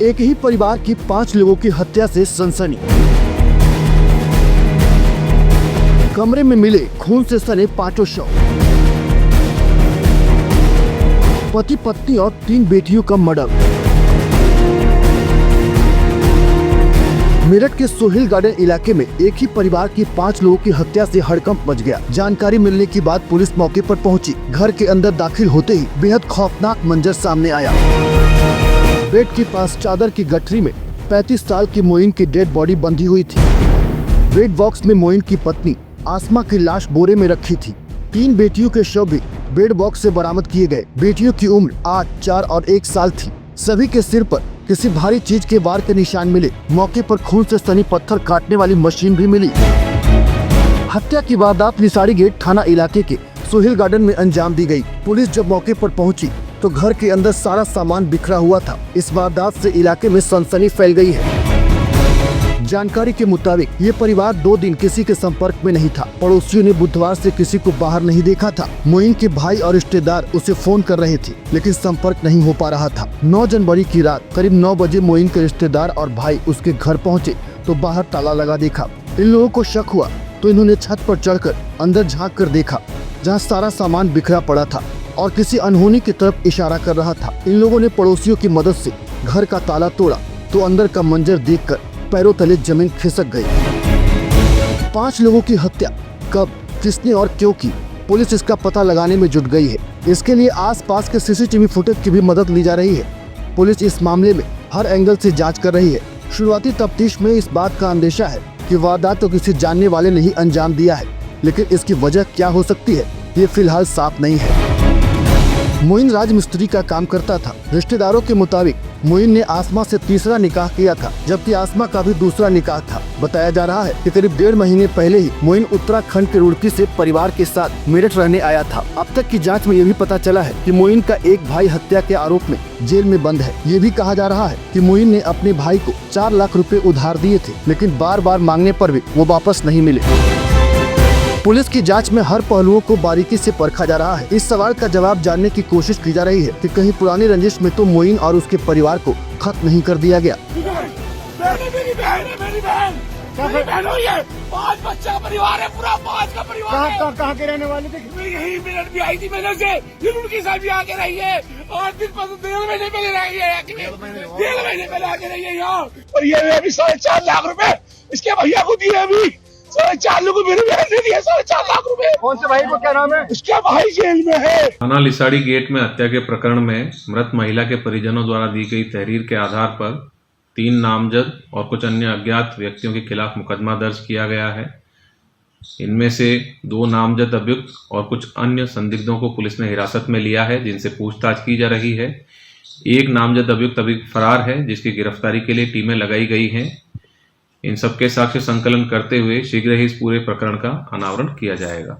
एक ही परिवार की 5 लोगों की हत्या से सनसनी। कमरे में मिले खून से सने 5 शव। पति पत्नी और 3 बेटियों का मर्डर। मेरठ के सोहेल गार्डन इलाके में एक ही परिवार की 5 लोगों की हत्या से हड़कंप मच गया। जानकारी मिलने के बाद पुलिस मौके पर पहुंची। घर के अंदर दाखिल होते ही बेहद खौफनाक मंजर सामने आया। बेड के पास चादर की गठरी में 35 साल की मोइन की डेड बॉडी बंधी हुई थी। बेड बॉक्स में मोइन की पत्नी आसमा की लाश बोरे में रखी थी। 3 बेटियों के शव भी बेड बॉक्स से बरामद किए गए। बेटियों की उम्र 8, 4 और 1 साल थी। सभी के सिर पर किसी भारी चीज के वार के निशान मिले। मौके पर खून से सनी पत्थर काटने वाली मशीन भी मिली। हत्या की वारदात निसारी गेट थाना इलाके के सोहेल गार्डन में अंजाम दी गई। पुलिस जब मौके पर पहुंची तो घर के अंदर सारा सामान बिखरा हुआ था। इस वारदात से इलाके में सनसनी फैल गई है। जानकारी के मुताबिक ये परिवार 2 दिन किसी के संपर्क में नहीं था। पड़ोसियों ने बुधवार से किसी को बाहर नहीं देखा था। मोइन के भाई और रिश्तेदार उसे फोन कर रहे थे, लेकिन संपर्क नहीं हो पा रहा था। 9 जनवरी की रात करीब 9 बजे मोइन के रिश्तेदार और भाई उसके घर पहुंचे तो बाहर ताला लगा देखा। इन लोगों को शक हुआ तो इन्होंने छत पर चढ़कर अंदर झाँक कर देखा, जहाँ सारा सामान बिखरा पड़ा था और किसी अनहोनी की तरफ इशारा कर रहा था। इन लोगों ने पड़ोसियों की मदद से घर का ताला तोड़ा तो अंदर का मंजर देखकर पैरों तले जमीन खिसक गई। 5 लोगों की हत्या कब, किसने और क्यों की, पुलिस इसका पता लगाने में जुट गई है। इसके लिए आसपास के सीसीटीवी फुटेज की भी मदद ली जा रही है। पुलिस इस मामले में हर एंगल से जांच कर रही है। शुरुआती तफ्तीश में इस बात का अंदेशा है कि वारदात तो किसी जानने वाले ने ही अंजाम दिया है, लेकिन इसकी वजह क्या हो सकती है ये फिलहाल साफ नहीं है। मोइन राजमिस्त्री का काम करता था। रिश्तेदारों के मुताबिक मोइन ने आसमा से तीसरा निकाह किया था, जबकि आसमा का भी दूसरा निकाह था। बताया जा रहा है कि करीब 1.5 महीने पहले ही मोइन उत्तराखंड के रुड़की से परिवार के साथ मेरठ रहने आया था। अब तक की जांच में ये भी पता चला है कि मोइन का एक भाई हत्या के आरोप में जेल में बंद है। ये भी कहा जा रहा है कि मोइन ने अपने भाई को 4 लाख रुपए उधार दिए थे, लेकिन बार बार मांगने पर भी वो वापस नहीं मिले। पुलिस की जांच में हर पहलुओं को बारीकी से परखा जा रहा है। इस सवाल का जवाब जानने की कोशिश की जा रही है कि कहीं पुरानी रंजिश में तो मोइन और उसके परिवार को खत्म नहीं कर दिया गया। मेरी बहन हुई है, 5 बच्चा परिवार है, पूरा 5 का परिवार है। कहाँ के रहने वाले थे? यही मेरठ भी आई थी मेरठ से, उनके साथ भी आके रही है। 8 दिन 1.5 महीने पहले रही है, 1.5 महीने पहले आके रही है यहाँ। और ये अभी 4.5 लाख रुपए इसके भैया को दिए। अभी 4.5 लाख मेरे बहन ने दिए, 4.5 लाख रुपए। कौन से भाई को, क्या नाम है? उसका भाई जेल में है। थाना लिसाड़ी गेट में हत्या के प्रकरण में मृत महिला के परिजनों द्वारा दी गई तहरीर के आधार पर 3 नामजद और कुछ अन्य अज्ञात व्यक्तियों के खिलाफ मुकदमा दर्ज किया गया है। इनमें से 2 नामजद अभियुक्त और कुछ अन्य संदिग्धों को पुलिस ने हिरासत में लिया है, जिनसे पूछताछ की जा रही है। एक नामजद अभियुक्त अभी फरार है, जिसकी गिरफ्तारी के लिए टीमें लगाई गई हैं। इन सबके साक्ष्य संकलन करते हुए शीघ्र ही इस पूरे प्रकरण का अनावरण किया जाएगा।